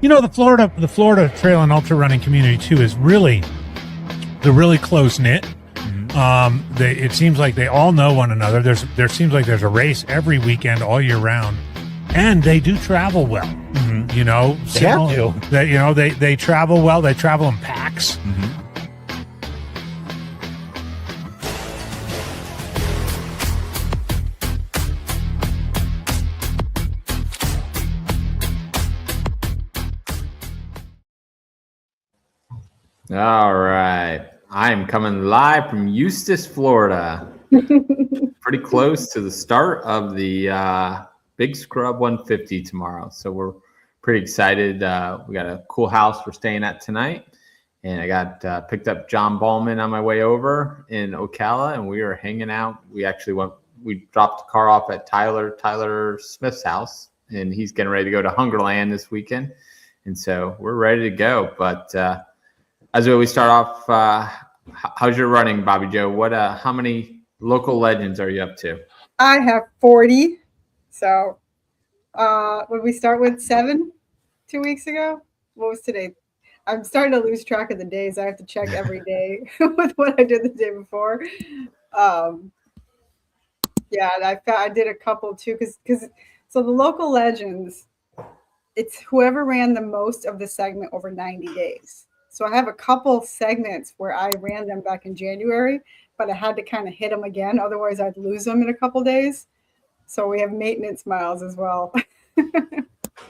You know, the Florida trail and ultra running community too is really close knit. It seems like they all know one another. There seems like there's a race every weekend all year round, and they do travel well. You know, they travel well. They travel in packs. All right. I'm coming live from Eustis, Florida. Pretty close to the start of the Big Scrub 150 tomorrow. So we're pretty excited. We got a cool house we're staying at tonight. And I got picked up John Ballman on my way over in Ocala, and we are hanging out. We dropped the car off at Tyler Smith's house, and he's getting ready to go to Hungryland this weekend. And so we're ready to go. But as we always start off, how's your running, BobbieJoe? How many local legends are you up to? I have 40. So would we start with 7 2 weeks ago? What was today? I'm starting to lose track of the days. I have to check every day with what I did the day before. Yeah, I did a couple too, because so the local legends, it's whoever ran the most of the segment over 90 days. So I have a couple segments where I ran them back in January, but I had to kind of hit them again. Otherwise, I'd lose them in a couple days. So we have maintenance miles as well.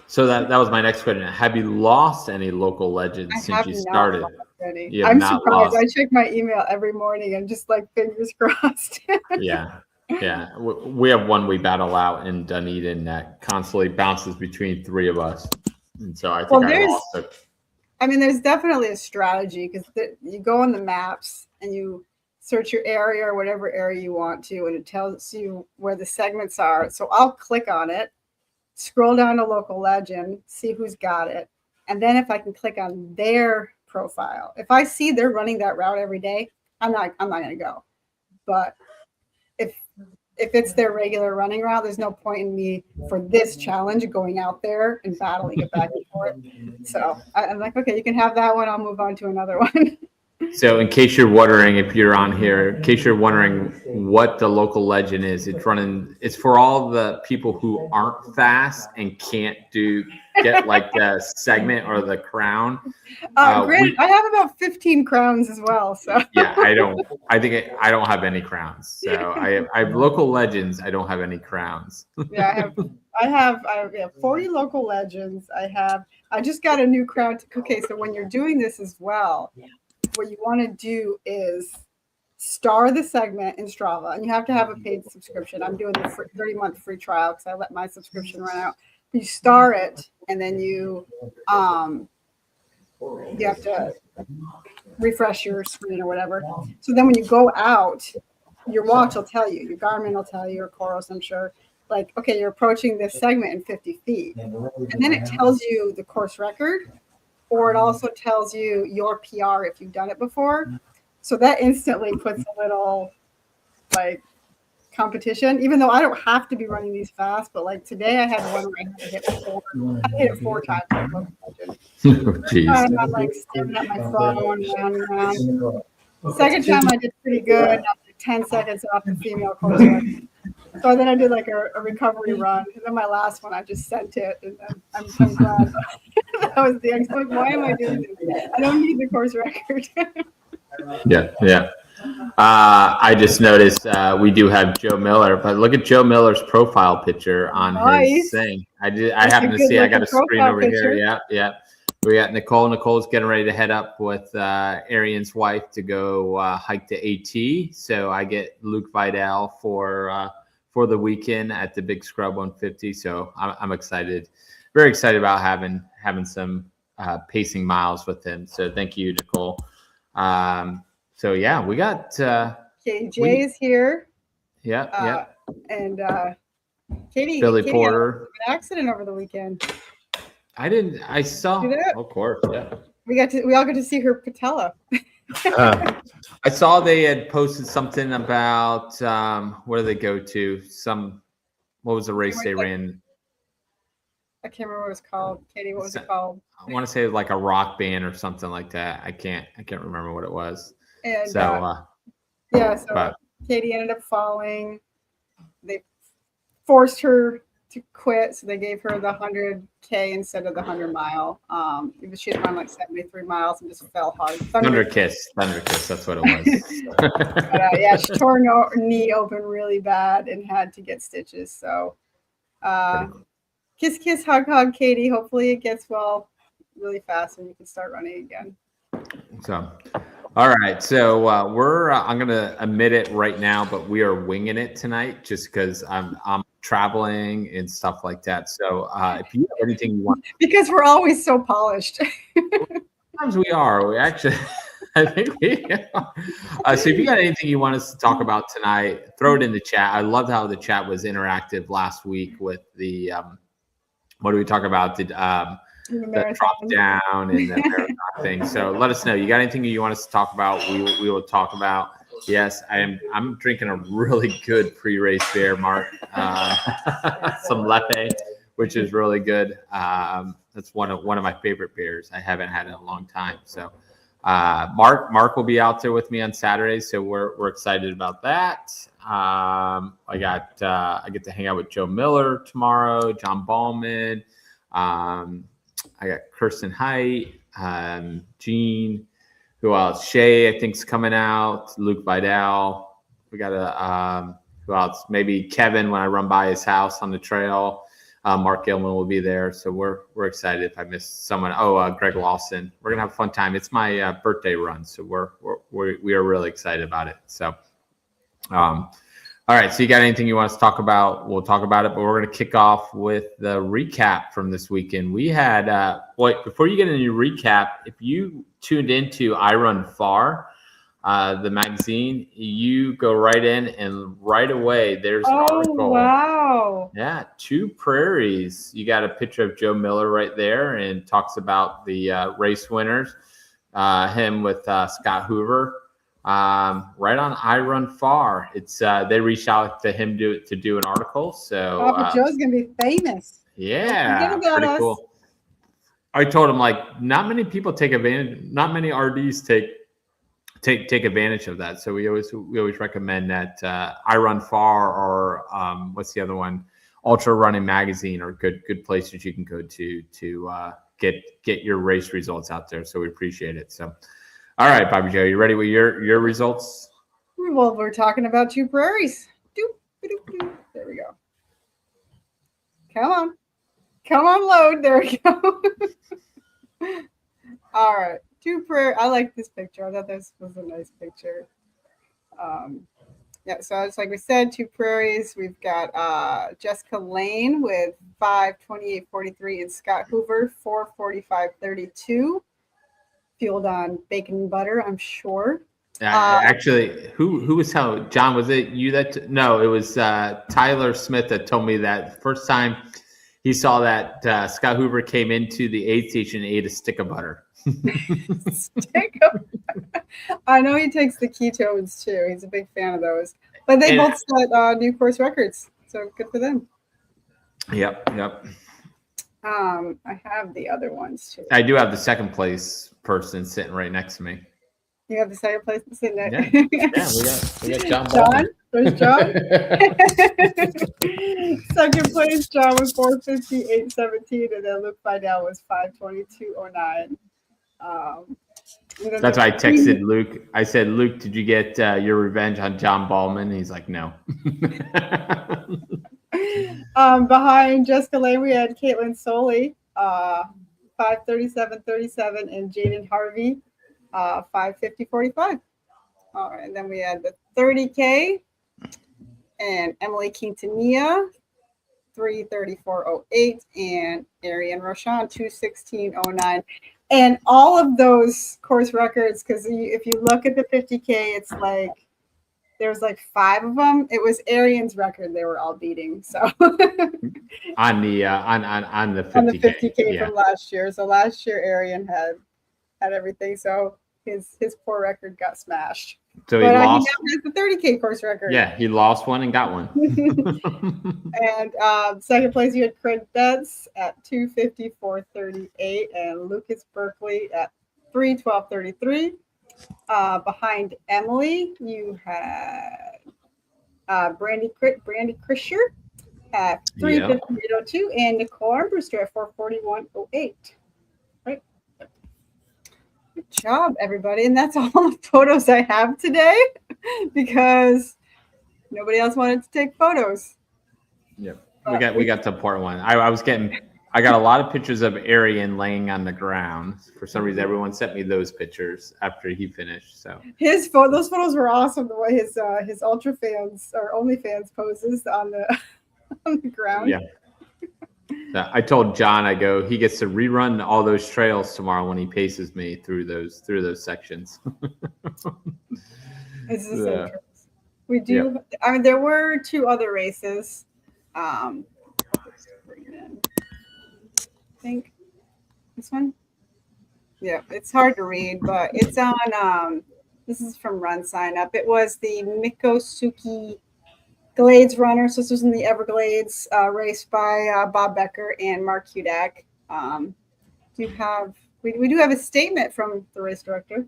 So that was my next question. Have you lost any local legends since you started? I'm surprised. I check my email every morning and just like fingers crossed. Yeah. We have one we battle out in Dunedin that constantly bounces between 3 of us. And so I think I lost it. I mean, there's definitely a strategy, because you go on the maps and you search your area or whatever area you want to, and it tells you where the segments are. So I'll click on it, scroll down to local legend, see who's got it. And then if I can click on their profile, if I see they're running that route every day, I'm not going to go. But if it's their regular running route, there's no point in me for this challenge going out there and battling it back and forth. So I'm like, okay, you can have that one. I'll move on to another one. So in case you're wondering, if you're on here, in case you're wondering what the local legend is, it's for all the people who aren't fast and can't get like the segment or the crown. Great. I have about 15 crowns as well. So yeah, I don't have any crowns. So I have local legends. I don't have any crowns. Yeah, I have 40 local legends. I just got a new crown. Okay, so when you're doing this as well, what you want to do is star the segment in Strava, and you have to have a paid subscription. I'm doing the 30-month free trial because I let my subscription run out. You star it, and then you have to refresh your screen or whatever. So then when you go out, your watch will tell you, your Garmin will tell you, or Coros, I'm sure, like, okay, you're approaching this segment in 50 feet. And then it tells you the course record, or it also tells you your PR if you've done it before. So that instantly puts a little like competition, even though I don't have to be running these fast. But like today I had one where I had to hit it 4 times. I'm not like staring at my phone round and round. The second time I did pretty good. I was like 10 seconds off the female course record. So then I did like a recovery run, and then my last one I just sent it, and I'm glad that was the end. Like, why am I doing this? I don't need the course record. Yeah. I just noticed we do have Joe Miller, but look at Joe Miller's profile picture on his thing. I happen to see. I got a screen over here. Yeah. We got Nicole. Nicole's getting ready to head up with Arian's wife to go hike to AT. So I get Luke Vidal for the weekend at the Big Scrub 150. So I'm excited, very excited about having some pacing miles with him. So thank you, Nicole. So yeah, we got Jay is here. Yeah. And Katie Porter. Had an accident over the weekend. I saw. Of course, yeah. We all got to see her patella. I saw they had posted something about where do they go to? What was the race they ran? I can't remember what it was called. Katie, what was it called? I want to say like a rock band or something like that. I can't remember what it was. And So so Katie ended up falling. They forced her to quit, so they gave her the 100K instead of the 100-mile. She had run like 73 miles and just fell hard. Thunder Kiss, that's what it was. But, she tore her knee open really bad and had to get stitches. So kiss, kiss, hug, hug, Katie. Hopefully it gets well really fast and you can start running again. So, all right. So I'm going to admit it right now, but we are winging it tonight just because I'm traveling and stuff like that. So if you have anything you want, because we're always so polished. Sometimes we are. We actually, I think we are. So if you got anything you want us to talk about tonight, throw it in the chat. I loved how the chat was interactive last week with the what do we talk about? The drop down and the marathon thing. So let us know. You got anything you want us to talk about? We will talk about. Yes, I'm drinking a really good pre-race beer, Mark. Some Lepe, which is really good. That's one of my favorite beers. I haven't had it in a long time. So Mark will be out there with me on Saturday, so we're excited about that. I get to hang out with Joe Miller tomorrow, John Ballman. I got Kirsten Height, Gene. Who else? Shay, I think, is coming out. Luke Vidal. We got who else? Maybe Kevin when I run by his house on the trail. Mark Gilman will be there. So we're excited. If I missed someone, Greg Lawson. We're gonna have a fun time. It's my birthday run, so we are really excited about it. So, all right. So you got anything you want us to talk about? We'll talk about it, but we're gonna kick off with the recap from this weekend. We had before you get into your recap, if you tuned into I Run Far, the magazine, you go right in and right away there's an article. Oh, wow. Yeah, 2 Prairies. You got a picture of Joe Miller right there and talks about the race winners, him with Scott Hoover. Right on I Run Far. It's they reached out to him to do an article. So Joe's gonna be famous. Yeah, pretty cool. I told him like not many people take advantage. Not many RDs take advantage of that. So we always recommend that I Run Far or what's the other one? Ultrarunning magazine are good places you can go to get your race results out there. So we appreciate it. So. All right, BobbieJoe, you ready with your results? Well, we're talking about 2 Prairies. There we go. Come on, load. There we go. All right, 2 Prairies. I like this picture. I thought this was a nice picture. So it's like we said, 2 Prairies. We've got Jessica Lane with 5:28:43 and Scott Hoover 4:45:32. Fueled on bacon and butter, I'm sure. Actually, who was telling John? Was it you that? No, it was Tyler Smith that told me that first time he saw that Scott Hoover came into the aid station and ate a stick of butter. I know he takes the ketones too. He's a big fan of those. But they both set new course records, so good for them. Yep. I have the other ones too. I do have the second place person sitting right next to me. You have the second place sitting there. Yeah, we got John. John? There's John. Second place, John was 4:58:17, and then Luke Vidal was 5:22:09. That's why I texted Luke. I said, Luke, did you get your revenge on John Ballman? He's like, no. Behind Jessica Lane, we had Caitlin Soley, 5:37:37, and Jaden Harvey, 5:50:45. All right, and then we had the 30K, and Emily Quintanilla, 3:34:08, and Ariane Rochon, 2:16:09. And all of those course records, because if you look at the 50K, it's like there's like 5 of them. It was Ariane's record they were all beating. So on the 50K from last year. So last year Ariane had everything. So his poor record got smashed. So But he he now lost. has the 30K course record. Yeah, he lost one and got one. And second place, you had Craig Betts at 2:54.38, and Lucas Berkeley at 3:12.33. Behind Emily, you had Brandy Krischer at 3:58.02, and Nicole Armbruster at 4:41.08. Right. Good job, everybody. And that's all the photos I have today because nobody else wanted to take photos. Yep. We got to part one. I got a lot of pictures of Arian laying on the ground. For some reason, everyone sent me those pictures after he finished. So those photos were awesome. The way his ultra fans or OnlyFans poses on the ground. Yeah. I told John, I go, he gets to rerun all those trails tomorrow when he paces me through those sections. It's the same trails. We do. Yep. I mean, there were 2 other races. I think this one. Yeah, it's hard to read, but it's on. This is from Run Sign Up. It was the Miccosukee Glades runner. So this was in the Everglades, raced by Bob Becker and Mark Hudak. We do have a statement from the race director.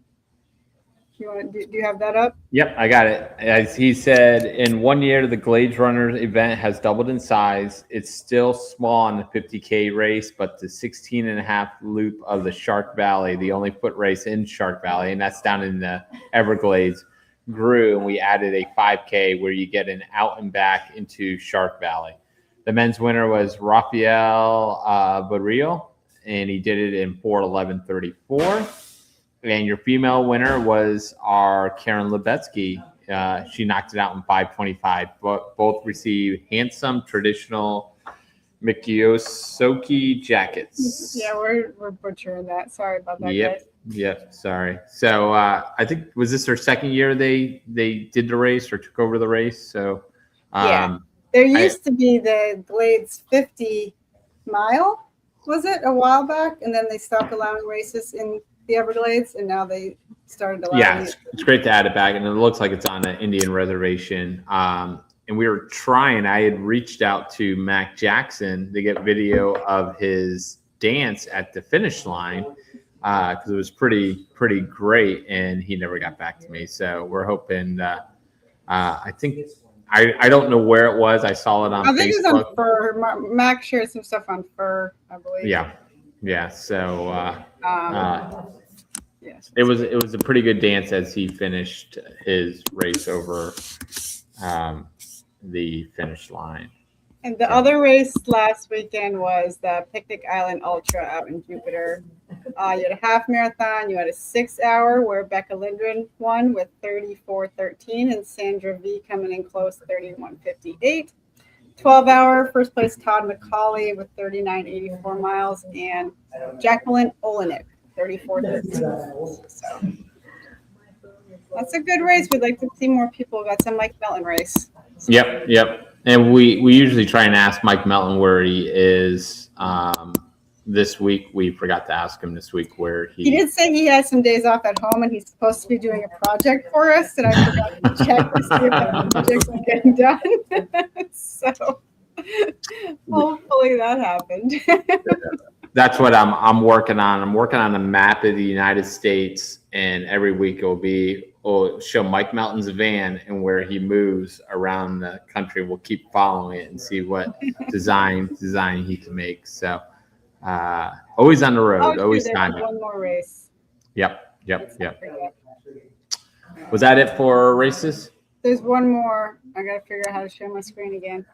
Do you have that up? Yep, I got it. As he said, in 1 year, the Glades Runners event has doubled in size. It's still small on the 50K race, but the 16.5 loop of the Shark Valley, the only foot race in Shark Valley, and that's down in the Everglades, grew, and we added a 5K where you get an out and back into Shark Valley. The men's winner was Rafael Barrio, and he did it in 4:11:34. And your female winner was our Karen Lebetsky. She knocked it out in 5:25. Both received handsome traditional Miccosukee jackets. Yeah, we're butchering that. Sorry about that, guys. Yep, sorry. So I think, was this their second year they did the race or took over the race? So yeah, there used to be the Glades 50 mile, was it, a while back? And then they stopped allowing races in the Everglades, and now they started allowing. Yeah, it's great to add it back, and it looks like it's on an Indian reservation. And we were trying. I had reached out to Mac Jackson to get video of his dance at the finish line because it was pretty great, and he never got back to me. So we're hoping. I think I don't know where it was. I saw it on Facebook. I think it was on Fur. Mac shared some stuff on Fur, I believe. Yeah. So yes, it was a pretty good dance as he finished his race over the finish line. And the other race last weekend was the Picnic Island Ultra out in Jupiter. You had a half marathon. You had a 6 hour where Becca Lindgren won with 34:13, and Sandra V coming in close, 31:58. 12 hour first place Todd McCauley with 39.84 miles, and Jacqueline Olenek 34:13. So that's a good race. We'd like to see more people. Got some Mike Melton race. So. Yep. And we usually try and ask Mike Melton where he is. This week we forgot to ask him this week where he did say he has some days off at home and he's supposed to be doing a project for us, and I forgot to check to see if that project was getting done. So hopefully that happened. That's what I'm working on. I'm working on a map of the United States, and every week we'll show Mike Melton's van and where he moves around the country. We'll keep following it and see what design he can make. So always on the road, always time. One more race. Yep. Was that it for races? There's one more. I gotta figure out how to share my screen again.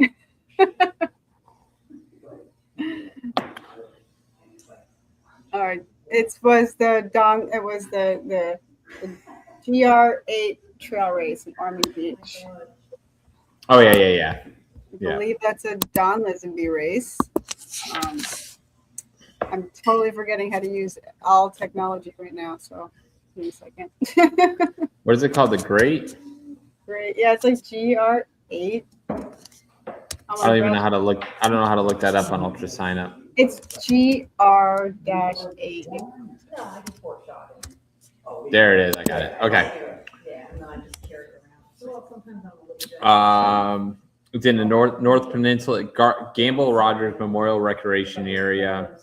All right. It was the GR8 trail race in Army Beach. Oh yeah. I believe that's a Don Lisenby race. I'm totally forgetting how to use all technology right now, so give me a second. What is it called? The Great? Great. Yeah, it's like GR8. I don't even know how to look. I don't know how to look that up on Ultra Sign Up. It's GR-8. There it is. I got it. Okay. It's in the North Peninsula, Gamble Rogers Memorial Recreation Area.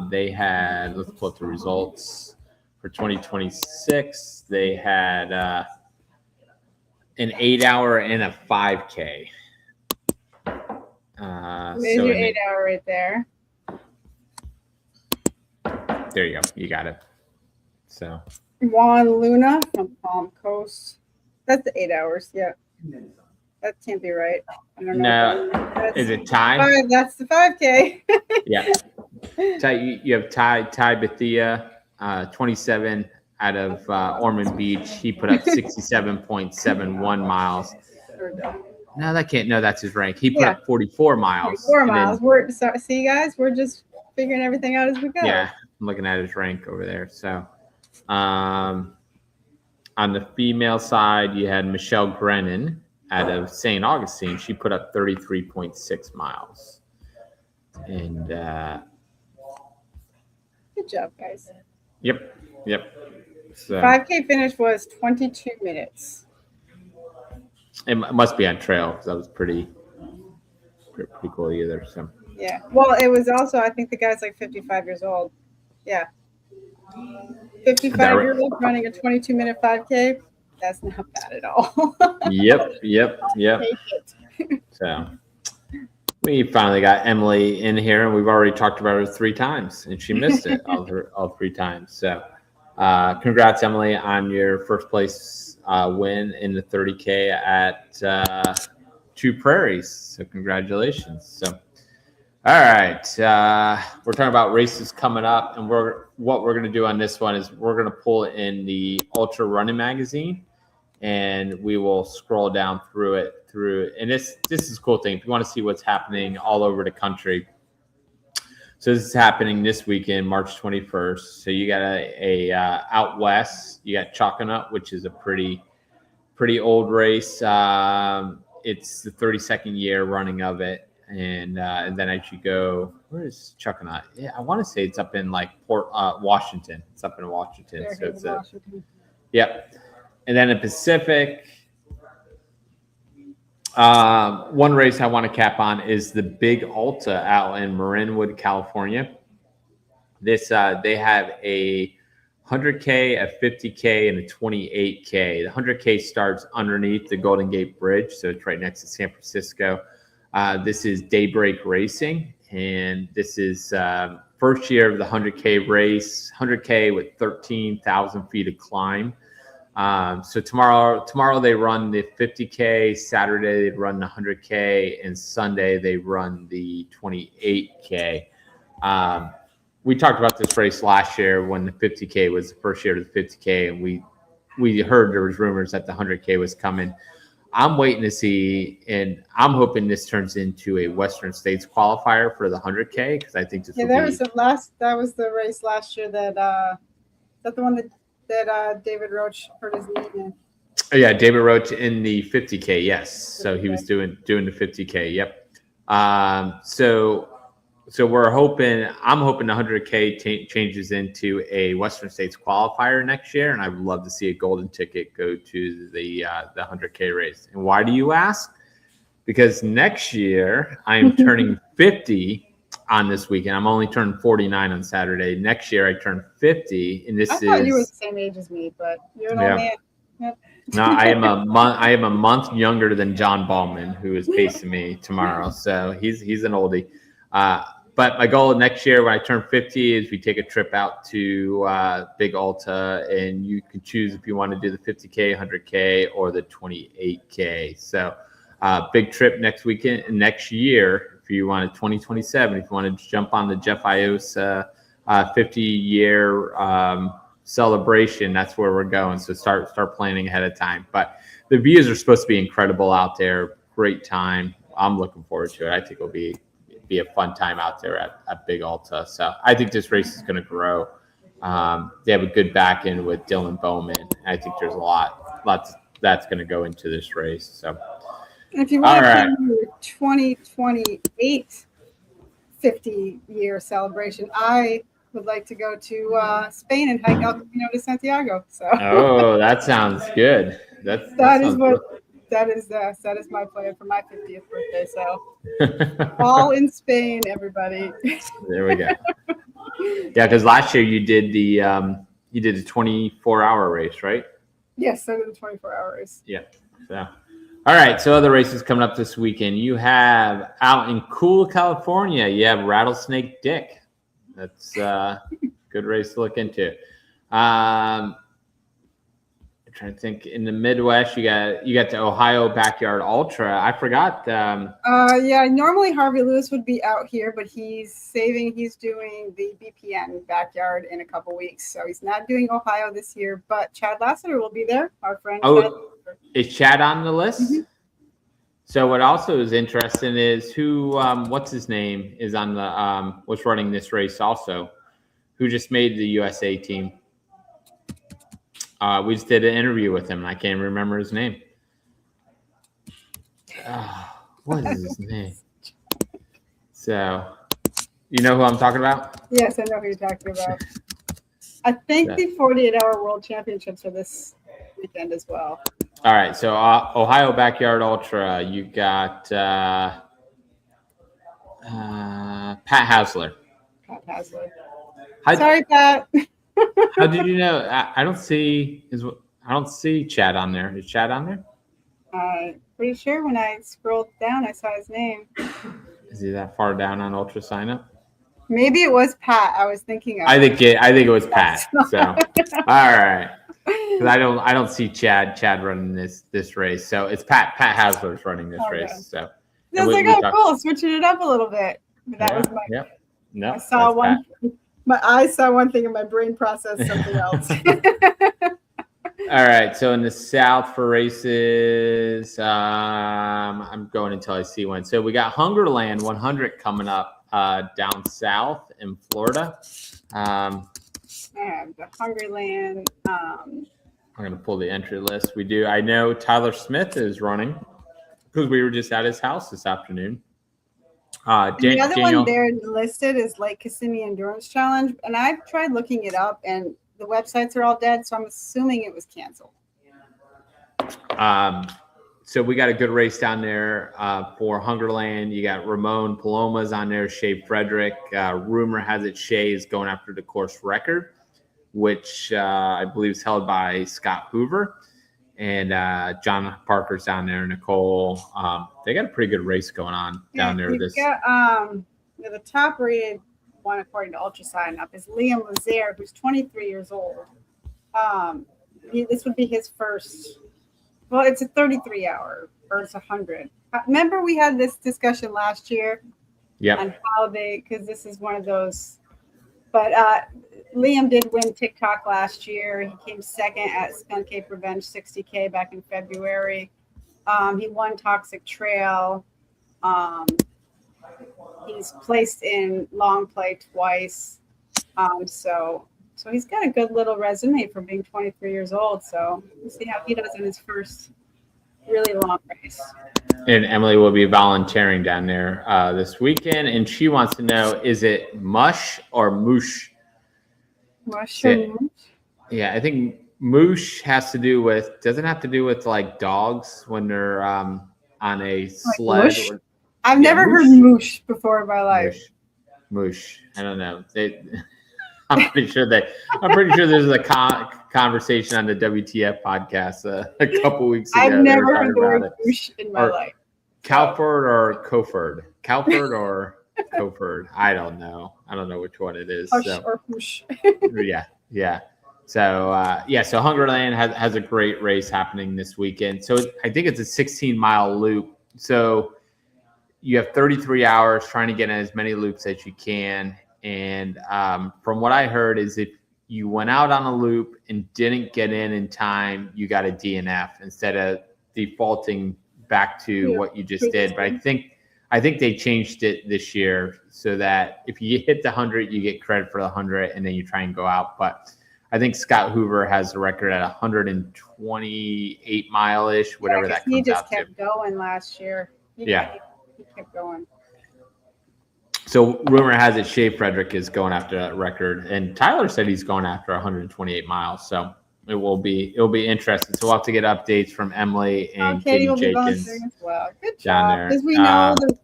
They had, let's pull up the results for 2026. They had an 8-hour and a 5K. There's your 8-hour right there. There you go. You got it. So Juan Luna from Palm Coast. That's the 8 hours. Yeah. That can't be right. I don't know. No. Is it Ty? That's the 5K. Yeah. Ty, you have Ty Bethia, 27 out of Ormond Beach. He put up 67.71 miles. No, that can't. No, that's his rank. He put up 44 miles. 44 miles. See, guys, we're just figuring everything out as we go. Yeah, I'm looking at his rank over there. So, on the female side, you had Michelle Grennan out of St. Augustine. She put up 33.6 miles. And good job, guys. Yep. So 5K finish was 22 minutes. It must be on trail because that was pretty cool either. So yeah. Well, it was also, I think the guy's like 55 years old. Yeah. 55-year-old running a 22-minute 5K. That's not bad at all. Yep. Take it. So we finally got Emily in here, and we've already talked about her 3 times, and she missed it all 3 times. So congrats, Emily, on your first place win in the 30K at 2 Prairies. So congratulations. So all right, we're talking about races coming up, and what we're going to do on this one is we're going to pull in the Ultrarunning magazine, and we will scroll down through it. And this is a cool thing. If you want to see what's happening all over the country, so this is happening this weekend, March 21st. So you got a out west, you got Choconut, which is a pretty old race. It's the 32nd year running of it. And then as you go, where is Choconut? Yeah, I want to say it's up in like Washington. It's up in Washington. So it's Washington. Yep. And then in Pacific, one race I want to cap on is the Big Alta out in Marinwood, California. This they have a 100K, a 50K, and a 28K. The 100K starts underneath the Golden Gate Bridge, so it's right next to San Francisco. This is Daybreak Racing, and this is first year of the 100K race, 100K with 13,000 feet of climb. So tomorrow they run the 50K, Saturday they run the 100K, and Sunday they run the 28K. We talked about this race last year when the 50K was the first year of the 50K, and we heard there was rumors that the 100K was coming. I'm waiting to see, and I'm hoping this turns into a Western States qualifier for the 100K because I think this will be. That was the race last year that the one that David Roach hurt his knee in. Oh, yeah, David Roach in the 50K, yes. So he was doing the 50K, yep. So I'm hoping the 100K changes into a Western States qualifier next year, and I would love to see a golden ticket go to the 100K race. And why do you ask? Because next year I am turning 50 on this weekend. I'm only turning 49 on Saturday. Next year I turn 50, and I thought you were the same age as me, but you're an old man. Yep. No, I am a month younger than John Ballman, who is pacing me tomorrow. So he's an oldie. But my goal next year when I turn 50 is we take a trip out to Big Alta, and you can choose if you want to do the 50K, 100K, or the 28K. So big trip next year if you want 2027. If you want to jump on the Jeff Iosa 50-year celebration, that's where we're going. So start planning ahead of time. But the views are supposed to be incredible out there. Great time. I'm looking forward to it. I think it'll be a fun time out there at Big Alta. So I think this race is going to grow. They have a good back end with Dylan Bowman. I think there's lots that's going to go into this race. So if you want to do your 2028 50-year celebration, I would like to go to Spain and hike El Camino de Santiago. So oh, that sounds good. That is my plan for my 50th birthday. So all in Spain, everybody. There we go. Yeah, because last year you did the 24-hour race, right? Yes, I did the 24 hours. Yeah. So, all right. So other races coming up this weekend. You have out in cool California. You have Rattlesnake Dick. That's a good race to look into. I'm trying to think. In the Midwest, you got the Ohio Backyard Ultra. I forgot. Yeah, normally Harvey Lewis would be out here, but he's doing the BPN Backyard in a couple weeks, so he's not doing Ohio this year. But Chad Lassiter will be there. Our friend. Is Chad on the list? Mm-hmm. So what also is interesting is who, what's his name, is on the was running this race also, who just made the USA team. We just did an interview with him, and I can't remember his name. What is his name? So, you know who I'm talking about? Yes, I know who you're talking about. I think the 48-hour World Championships are this weekend as well. All right, so Ohio Backyard Ultra, you got Pat Hasler. Pat Hasler. Sorry, Pat. How did you know? I don't see Chad on there. Is Chad on there? I'm pretty sure when I scrolled down, I saw his name. Is he that far down on Ultra sign up? Maybe it was Pat. I was thinking of. I think it was Pat. So, all right, because I don't see Chad running this race. So it's Pat Hasler's running this race. So I was like, cool, switching it up a little bit. But that was my. Yep. No, I saw one. Pat. My eyes saw one thing and my brain processed something else. All right. So in the South for races, I'm going until I see one. So we got Hungryland 100 coming up down south in Florida. The Hungryland. I'm going to pull the entry list. I know Tyler Smith is running because we were just at his house this afternoon. The other one there listed is Lake Kissimmee Endurance Challenge, and I've tried looking it up, and the websites are all dead, so I'm assuming it was canceled. So we got a good race down there for Hungryland. You got Ramon Paloma's on there, Shea Frederick. Rumor has it Shea is going after the course record, which I believe is held by Scott Hoover. And John Parker's down there, Nicole. They got a pretty good race going on down there. The top rated one according to Ultra Sign Up is Liam Lazier, who's 23 years old. This would be his first. Well, it's a 33-hour or it's 100. Remember we had this discussion last year. Yeah. On how because this is one of those. But Liam did win TikTok last year. He came second at Spent Cape Revenge 60K back in February. He won Toxic Trail. He's placed in long play twice. So he's got a good little resume for being 23 years old. So we'll see how he does in his first really long race. And Emily will be volunteering down there this weekend. And she wants to know, is it mush or moosh? Mush or moosh? Yeah, I think moosh doesn't have to do with like dogs when they're on a sled. Mush? I've never heard moosh before in my life. Moosh. I don't know. I'm pretty sure there's a conversation on the WTF podcast a couple weeks ago. I've never heard the word moosh in my life. Calford or Coford? Calford or Coford? I don't know which one it is. Hush or whoosh. Yeah. So so Hungryland has a great race happening this weekend. So I think it's a 16-mile loop. So you have 33 hours trying to get in as many loops as you can. And from what I heard is if you went out on a loop and didn't get in time, you got a DNF instead of defaulting back to what you just did. But I think they changed it this year so that if you hit the 100, you get credit for the 100, and then you try and go out. But I think Scott Hoover has the record at 128 mile-ish, whatever that comes out to. He just kept going last year. He kept going. So rumor has it Shea Frederick is going after that record, and Tyler said he's going after 128 miles. So it'll be interesting. So we'll have to get updates from Emily and Katie will be Jenkins volunteering as well. Good down job. there. Because we know the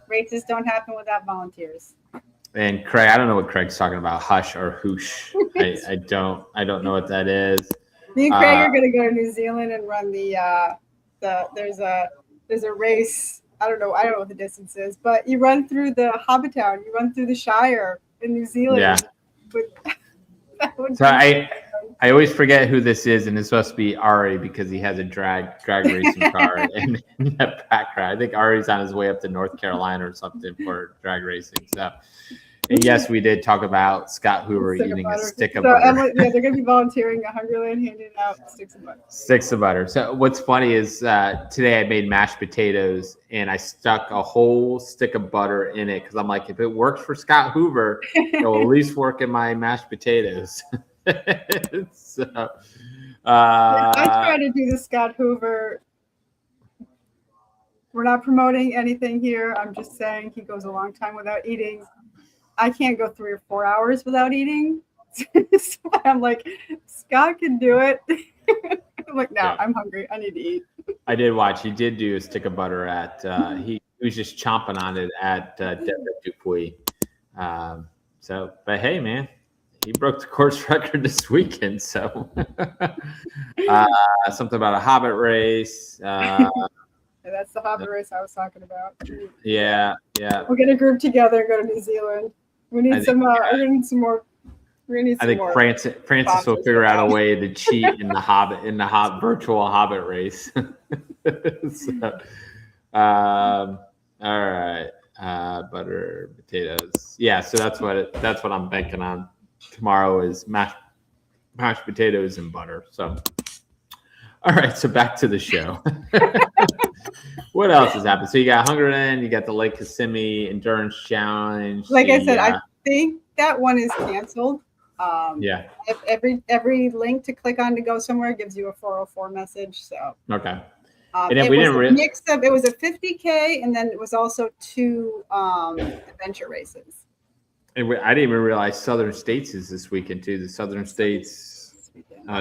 races don't happen without volunteers. And Craig, I don't know what Craig's talking about, hush or hoosh. I don't know what that is. Me and Craig are going to go to New Zealand and run there's a race. I don't know what the distance is, but you run through the Hobbitown, you run through the Shire in New Zealand. Yeah. So I always forget who this is, and it's supposed to be Ari because he has a drag racing car in that background. I think Ari's on his way up to North Carolina or something for drag racing. So, and yes, we did talk about Scott Hoover eating a stick of butter. Emily, they're going to be volunteering at Hungryland, handing out sticks of butter. Sticks of butter. So what's funny is today I made mashed potatoes and I stuck a whole stick of butter in it because I'm like, if it works for Scott Hoover, it'll at least work in my mashed potatoes. So, I try to do the Scott Hoover. We're not promoting anything here. I'm just saying he goes a long time without eating. I can't go 3 or 4 hours without eating. So I'm like, Scott can do it. I'm like, no, I'm hungry. I need to eat. I did watch. He did do a stick of butter at. He was just chomping on it at Deborah Dupuy. So, but hey, man, he broke the course record this weekend. So, something about a Hobbit race. That's the Hobbit race I was talking about. Yeah. We'll get a group together and go to New Zealand. We need some more. I think Francis will figure out a way to cheat in the virtual Hobbit race. So, all right, butter potatoes. Yeah, so that's what I'm banking on tomorrow is mashed potatoes and butter. So, all right, so back to the show. What else has happened? So you got Hungryland, you got the Lake Kissimmee Endurance Challenge. Like I said, I think that one is canceled. If every link to click on to go somewhere gives you a 404 message. So okay. And then it was a 50K, and then it was also 2 adventure races. And I didn't even realize Southern States is this weekend too. The Southern States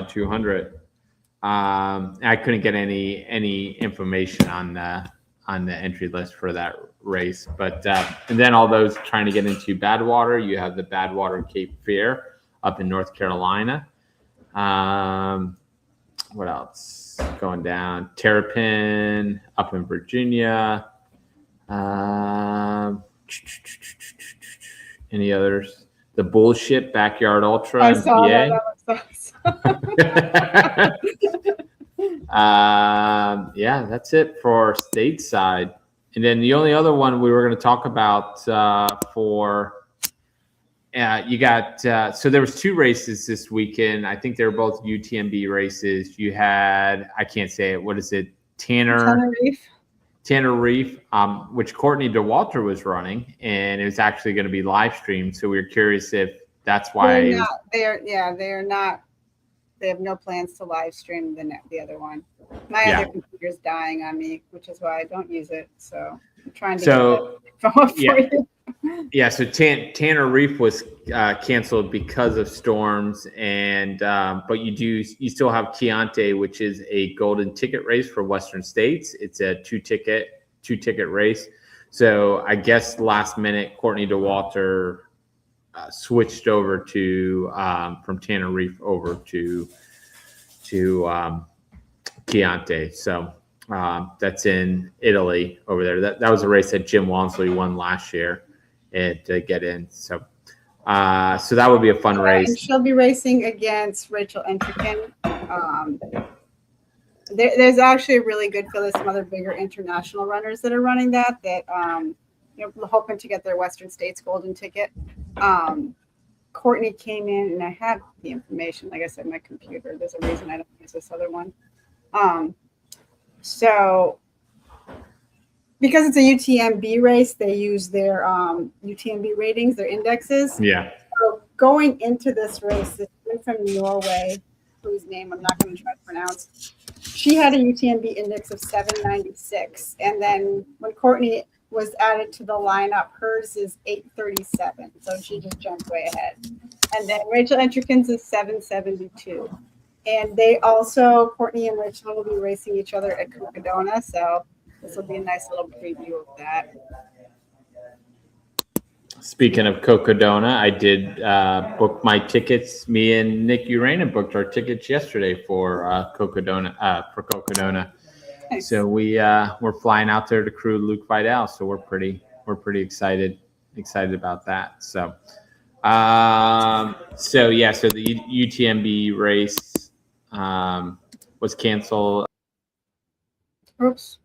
200. I couldn't get any information on the entry list for that race, but and then all those trying to get into Badwater, you have the Badwater Cape Fear up in North Carolina. What else going down? Terrapin up in Virginia. Any others? The Bullshit Backyard Ultra. I saw that. That's it for stateside. And then the only other one we were going to talk about you got so there was 2 races this weekend. I think they were both UTMB races. You had, I can't say it, what is it? Tanner Reef, which Courtney Dauwalter was running, and it was actually going to be live streamed. So we were curious if that's why they are not. They have no plans to live stream the other one. My other computer's dying on me, which is why I don't use it. So I'm trying to get that for you. Yeah, so Tanner Reef was canceled because of storms, and but you still have Chianti, which is a golden ticket race for Western States. It's a two ticket race. So I guess last minute Courtney Dauwalter switched over to from Tanner Reef over to Chianti. So that's in Italy over there. That was a race that Jim Walmsley won last year and to get in. So that would be a fun race. And she'll be racing against Rachel Entrikin. There's actually a really good field of some other bigger international runners that are running that hoping to get their Western States golden ticket. Courtney came in, and I have the information. Like I said, my computer. There's a reason I don't use this other one. So because it's a UTMB race, they use their UTMB ratings, their indexes. Yeah. So going into this race, this woman from Norway, whose name I'm not going to try to pronounce, she had a UTMB index of 796, and then when Courtney was added to the lineup, hers is 837, so she just jumped way ahead. And then Rachel Entrikin's is 772. And they also, Courtney and Rachel, will be racing each other at Cocodona. So this will be a nice little preview of that. Speaking of Cocodona, I did book my tickets. Me and Nick Urana booked our tickets yesterday for Cocodona. Nice. So we're flying out there to crew Luke Vidal. So we're pretty excited about that. So so the UTMB race was canceled. Oops.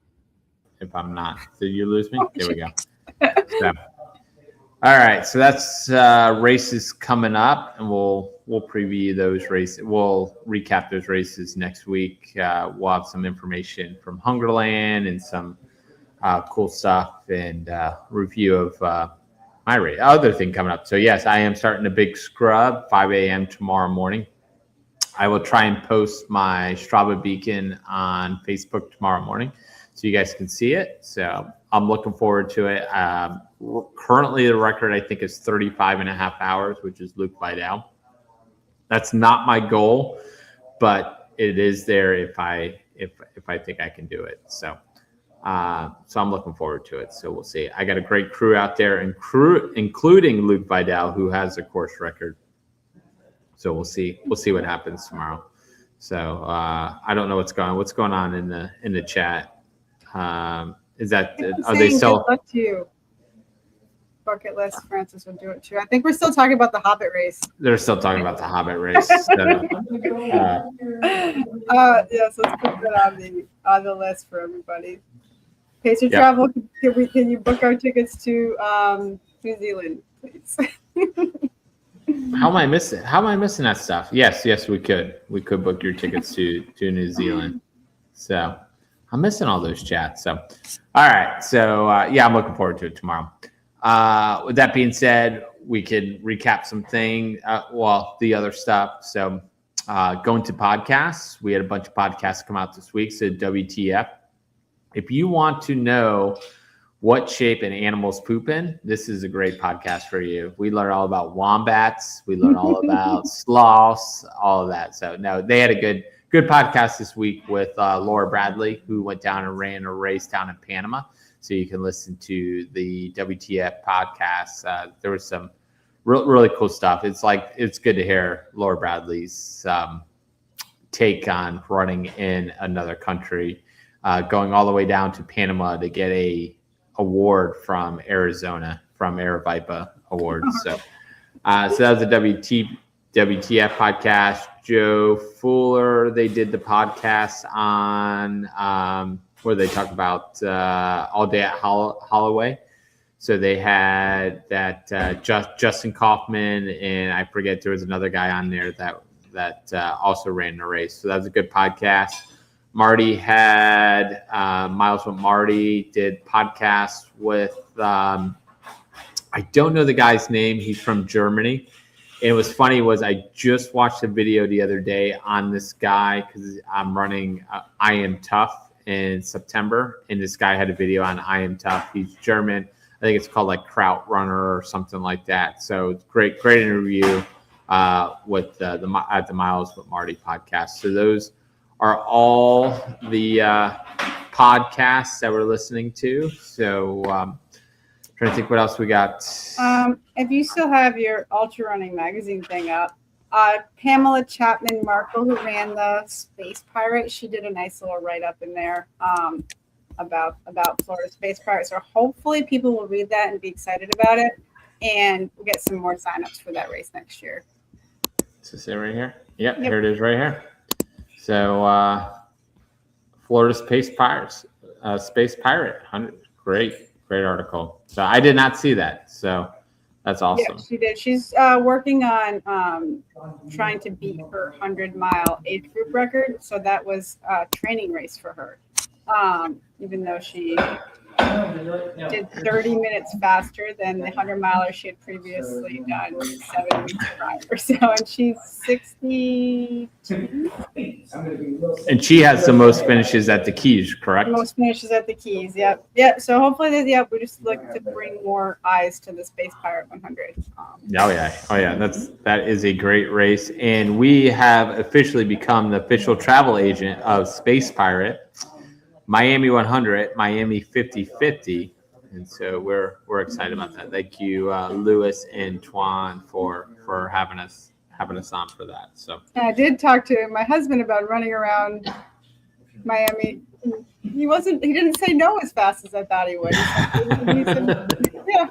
If I'm not, did you lose me? There we go. So, all right, so that's races coming up, and we'll preview those races. We'll recap those races next week. We'll have some information from Hungryland and some cool stuff and review of my race. Other thing coming up. So yes, I am starting a big scrub 5 a.m. tomorrow morning. I will try and post my Strava beacon on Facebook tomorrow morning so you guys can see it. So I'm looking forward to it. Currently, the record, I think, is 35 and a half hours, which is Luke Vidal. That's not my goal, but it is there if I think I can do it. So I'm looking forward to it. So we'll see. I got a great crew out there, including Luke Vidal, who has a course record. So we'll see what happens tomorrow. So I don't know what's going on in the chat. Is that are they still? Good luck to you. Bucket list. Francis would do it too. I think we're still talking about the Hobbit race. They're still talking about the Hobbit race. So, yes, let's put that on the list for everybody. Pacer Travel, can you book our tickets to New Zealand, please? How am I missing that stuff? Yes, we could. We could book your tickets to New Zealand. So I'm missing all those chats. So, all right. So I'm looking forward to it tomorrow. With that being said, we can recap something. The other stuff. So going to podcasts, we had a bunch of podcasts come out this week. So WTF. If you want to know what shape an animal's poop in, this is a great podcast for you. We learn all about wombats. We learn all about sloths, all of that. So no, they had a good podcast this week with Laura Bradley, who went down and ran a race down in Panama. So you can listen to the WTF podcast. There was some really cool stuff. It's good to hear Laura Bradley's take on running in another country, going all the way down to Panama to get a award from Arizona, from Aravaipa Awards. So that was the WTF podcast. Joe Fuller, they did the podcast on where they talk about All Day at Holloway. So they had that Justin Kaufman, and I forget there was another guy on there that also ran the race. So that was a good podcast. Marty had Miles with Marty, did podcasts with I don't know the guy's name. He's from Germany. And it was funny I just watched a video the other day on this guy because I'm running I Am Tough in September, and this guy had a video on I Am Tough. He's German. I think it's called like Kraut Runner or something like that. So it's great interview with the Miles with Marty podcast. So those are all the podcasts that we're listening to. So trying to think what else we got. If you still have your Ultra Running magazine thing up, Pamela Chapman-Markel, who ran the Space Pirate, she did a nice little write-up in there about Florida Space Pirate. So hopefully people will read that and be excited about it, and we'll get some more signups for that race next year. Is this it right here? Yep, here it is right here. So Florida Space Pirates, Space Pirate, great article. So I did not see that. So that's awesome. Yeah, she did. She's working on trying to beat her 100-mile age group record. So that was a training race for her. Even though she did 30 minutes faster than the 100-miler she had previously done 7 weeks prior. So, and she's 62. And she has the most finishes at the Keys, correct? Most finishes at the Keys. Yep. Yep. So hopefully, we just look to bring more eyes to the Space Pirate 100. Oh yeah. That is a great race, and we have officially become the official travel agent of Space Pirate. Miami 100, Miami 50-50, and so we're excited about that. Thank you, Lewis and Twan, for having us on for that. So I did talk to my husband about running around Miami. He didn't say no as fast as I thought he would. He said, yeah,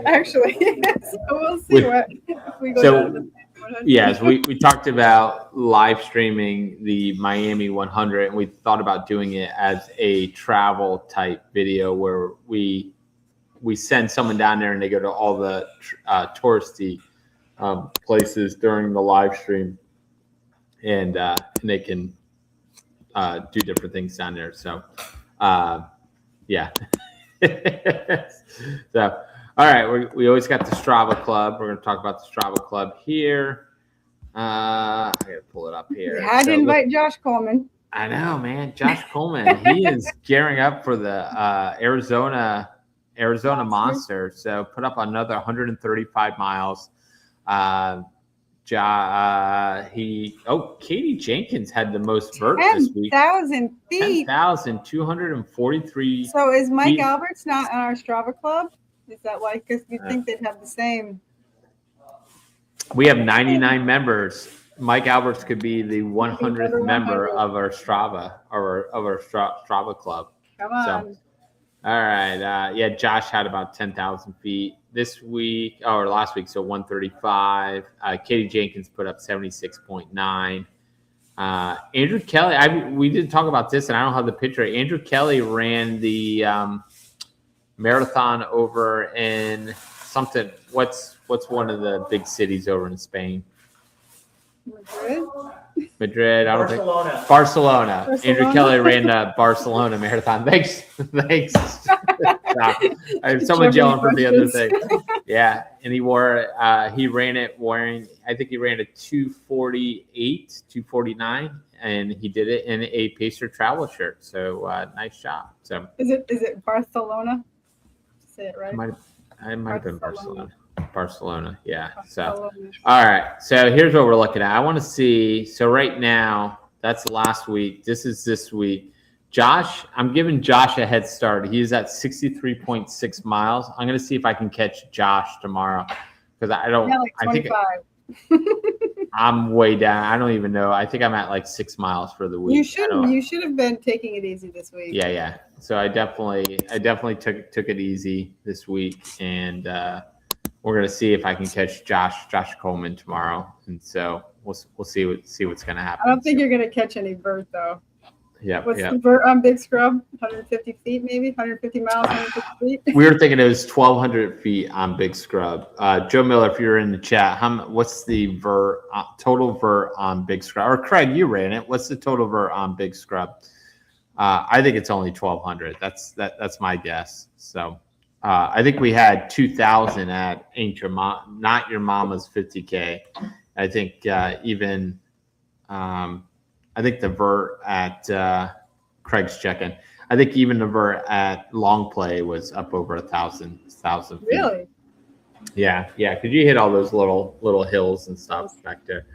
actually. So we'll see if we go down to the 100. Yes, we talked about live streaming the Miami 100, and we thought about doing it as a travel type video where we send someone down there and they go to all the touristy places during the live stream, and they can do different things down there. So, yeah. So. All right, we always got the Strava Club. We're going to talk about the Strava Club here. I got to pull it up here. We had to invite Josh Coleman. I know, man. Josh Coleman. He is gearing up for the Arizona Monster. So put up another 135 miles. Katie Jenkins had the most vert this week. 10,000 feet. 10,243. So is Mike Alberts not on our Strava Club? Is that why? Because you think they'd have the same. We have 99 members. Mike Alberts could be the 100th member of our Strava Strava Club. Come on. So, all right. Josh had about 10,000 feet this week or last week, so 135. Katie Jenkins put up 76.9. Andrew Kelly. We didn't talk about this, and I don't have the picture. Andrew Kelly ran the marathon over in something. What's one of the big cities over in Spain? Madrid. I don't Barcelona. think Barcelona. Andrew Kelly ran the Barcelona marathon. Thanks. Someone yelling from the other thing. Yeah, and he ran it wearing. I think he ran a 2:48, 2:49, and he did it in a Pacer travel shirt. So nice job. So is it Barcelona? Say it right. I might have been Barcelona. Barcelona, yeah. So, all right. So here's what we're looking at. I want to see. So right now, that's last week. This is this week. Josh, I'm giving Josh a head start. He's at 63.6 miles. I'm going to see if I can catch Josh tomorrow because I don't. Yeah, like 25. I think I'm way down. I don't even know. I think I'm at like 6 miles for the week. You should have been taking it easy this week. Yeah. So I definitely took it easy this week, and we're gonna see if I can catch Josh Coleman tomorrow, and so we'll see what's gonna happen. I don't think you're gonna catch any vert though. Yeah. What's the vert on Big Scrub? 150 feet, maybe 150 miles, 150 feet. We were thinking it was 1,200 feet on Big Scrub. Joe Miller, if you're in the chat, what's the vert total vert on Big Scrub? Or Craig, you ran it. What's the total vert on Big Scrub? I think it's only 1,200. That's my guess. So I think we had 2,000 at Not Your Mama's 50K. I think I think the vert at Craig's checking. I think even the vert at Long Play was up over 1,000 feet. Really? Yeah. Because you hit all those little hills and stuff back there.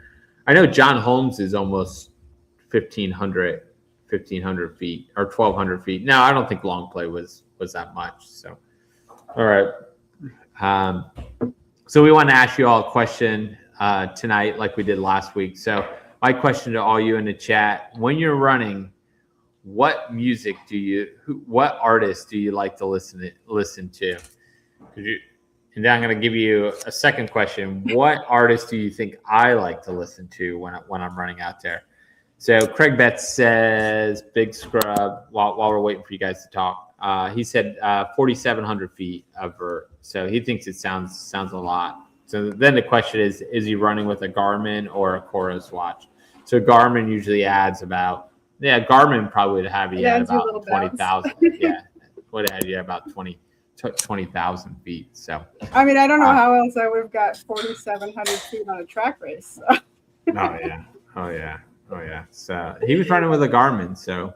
I know John Holmes is almost 1,500 feet or 1,200 feet. No, I don't think Long Play was that much. So, all right. So we want to ask you all a question tonight, like we did last week. So my question to all you in the chat: when you're running, what music what artists do you like to listen to? And then I'm going to give you a second question: what artists do you think I like to listen to when I'm running out there? So Craig Betts says Big Scrub. While we're waiting for you guys to talk, he said 4,700 feet of vert. So he thinks it sounds a lot. So then the question is he running with a Garmin or a Coros watch? So Garmin usually adds Garmin probably would have you at about 20,000. Yeah, would have had you about 20,000 feet. So I mean, I don't know how else I would have got 4,700 feet on a track race. So. Oh yeah. So he was running with a Garmin, so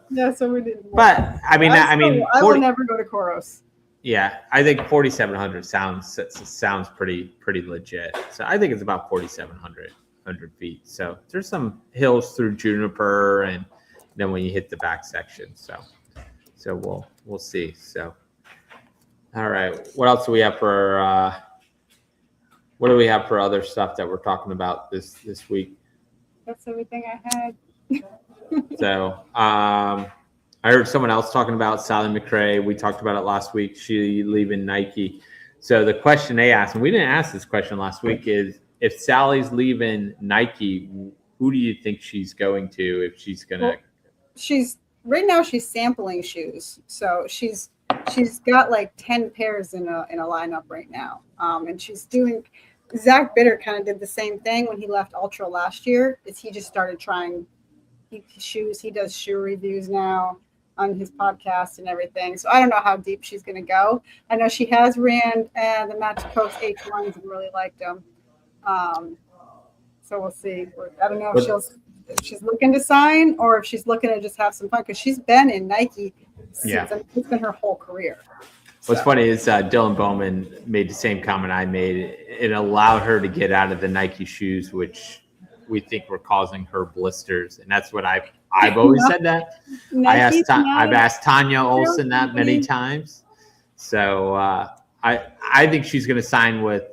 Yeah, so we didn't. But I mean, I will never go to Koros. Yeah, I think 4,700 sounds pretty legit. So I think it's about 4,700 feet. So there's some hills through Juniper, and then when you hit the back section. So we'll see. So all right, what else do we have for? What do we have for other stuff that we're talking about this week? That's everything I had. So I heard someone else talking about Sally McRae. We talked about it last week. She leaving Nike. So the question they asked, and we didn't ask this question last week, is if Sally's leaving Nike, who do you think she's going to? If she's gonna, well, she's right now she's sampling shoes. So she's got like 10 pairs in a lineup right now, and she's doing. Zach Bitter kind of did the same thing when he left Ultra last year. Is he just started trying shoes? He does shoe reviews now on his podcast and everything. So I don't know how deep she's going to go. I know she has ran the Magic Coast H1s and really liked them. So we'll see. I don't know if she's looking to sign or if she's looking to just have some fun because she's been in Nike since it's been her whole career. What's funny is Dylan Bowman made the same comment I made. It allowed her to get out of the Nike shoes, which we think were causing her blisters, and that's what I've always said that. I've asked Tanya Olson that many times. So I think she's going to sign with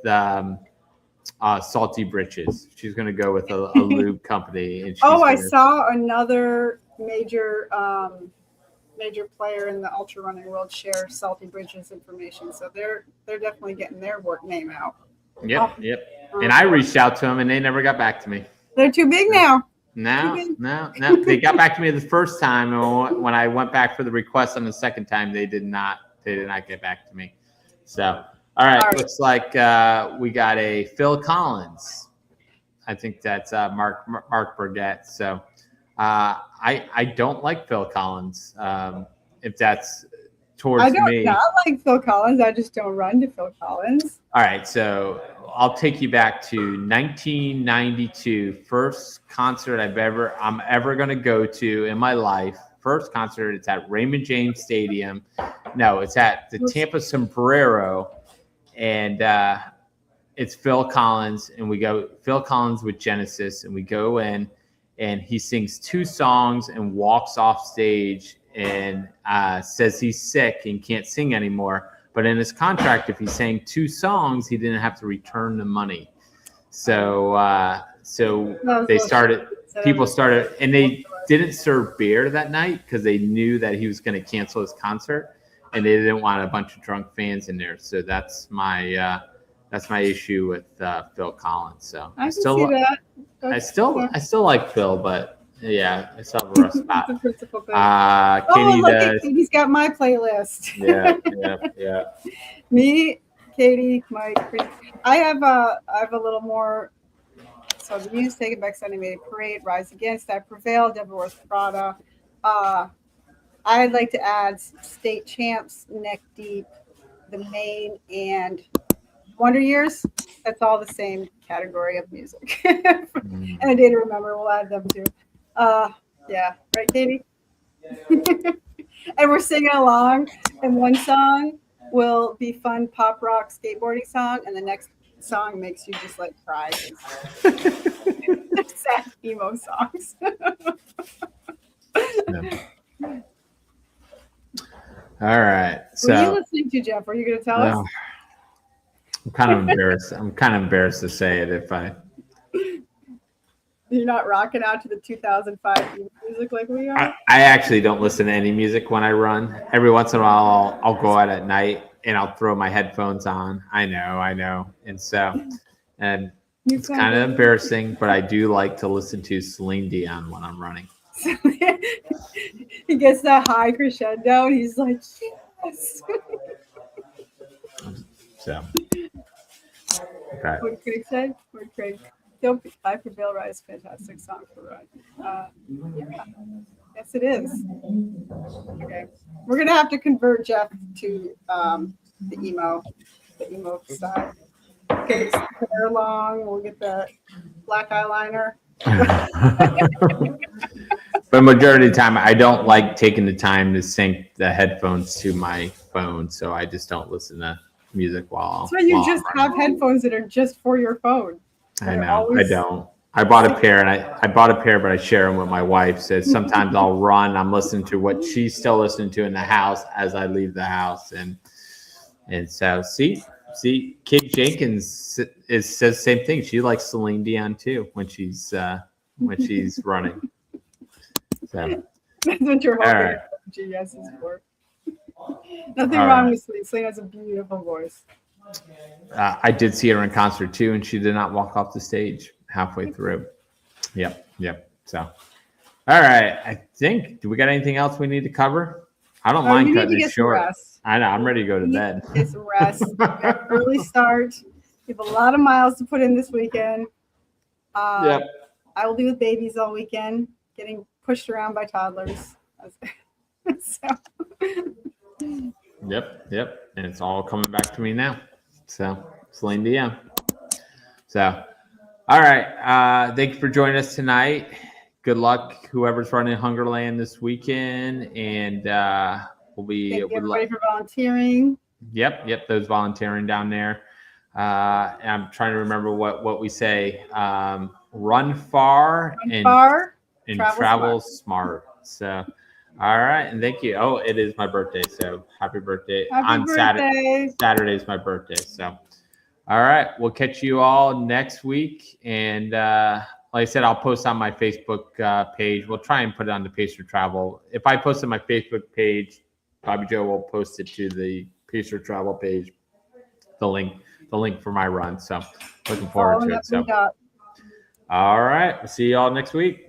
Salty Britches. She's going to go with a lube company. And I saw another major player in the ultra running world share Salty Bridges information, so they're definitely getting their work name out. Yep. And I reached out to them, and they never got back to me. They're too big now. No. They got back to me the first time, and when I went back for the request on the second time, they did not get back to me. So all right. Looks like we got a Phil Collins. I think that's Mark Burgett. So. I don't like Phil Collins. If that's towards me. I do not like Phil Collins. I just don't run to Phil Collins. All right. So I'll take you back to 1992. First concert I'm ever going to go to in my life. First concert. It's at Raymond James Stadium. No, it's at the Tampa Sombrero. And it's Phil Collins. And we go Phil Collins with Genesis. And we go in. And he sings 2 songs and walks off stage and says he's sick and can't sing anymore. But in his contract, if he sang 2 songs, he didn't have to return the money. So people started, and they didn't serve beer that night because they knew that he was going to cancel his concert, and they didn't want a bunch of drunk fans in there. So that's my issue with Phil Collins. So I can see that. I still like Phil, but yeah, I still have a rough spot. The principal thing. Katie's got my playlist. Yeah. Me, Katie, Mike. I have a little more. So the Muse, Taken Back Sunday, Made a Parade, Rise Against, I Prevail, Deborah Wears Prada. I'd like to add State Champs, Neck Deep, The Main, and Wonder Years. That's all the same category of music. And A Day to Remember, we'll add them too. Yeah, right, Katie? And we're singing along, and one song will be fun pop rock skateboarding song, and the next song makes you just like cry. Sad emo songs. All right. So, what are you listening to, Jeff? Are you going to tell us? I'm kind of embarrassed. I'm kind of embarrassed to say it if I. You're not rocking out to the 2005 music like we are? I actually don't listen to any music when I run. Every once in a while, I'll go out at night and I'll throw my headphones on. I know. And it's kind of embarrassing, but I do like to listen to Celine Dion when I'm running. He gets that high crescendo and he's like, yes. So, okay. What did Craig say? What did Craig? I Prevail, Rise, fantastic song for run. Yes, it is. Okay. We're going to have to convert Jeff to the emo style. Get his hair long. We'll get the black eyeliner. But majority of the time, I don't like taking the time to sync the headphones to my phone, so I just don't listen to music while. So you while just I'm have running. headphones that are just for your phone. I know. I don't. I bought a pair, and I bought a pair, but I share them with my wife. So sometimes I'll run. I'm listening to what she's still listening to in the house as I leave the house, and so see, Kate Jenkins says the same thing. She likes Celine Dion too when she's running. So That's what you're all hoping right. GS is for. Nothing All wrong right. with Celine. Celine has a beautiful voice. I did see her in concert too, and she did not walk off the stage halfway through. Yep. So, all right. I think. Do we got anything else we need to cover? I don't mind You need cutting to it get some short. rest. I know. I'm ready to go to You need bed. to get some rest. Early start. You have a lot of miles to put in this weekend. Yep. I will be with babies all weekend, getting pushed around by toddlers. So. Yep. And it's all coming back to me now. So, Celine Dion. So, all right. Thank you for joining us tonight. Good luck, whoever's running Hungryland this weekend, and we'll be. Thank you everybody for volunteering. Yep. Those volunteering down there. And I'm trying to remember what we say. Run far and travel smart. So, all right, and thank you. Oh, it is my birthday, so happy birthday on Saturday. Saturday is my birthday, so all right, we'll catch you all next week. And like I said, I'll post on my Facebook page. We'll try and put it on the Pacer Travel. If I post on my Facebook page, BobbieJoe will post it to the Pacer Travel page. The link for my run. So looking forward to it. So all right, we'll see you all next week.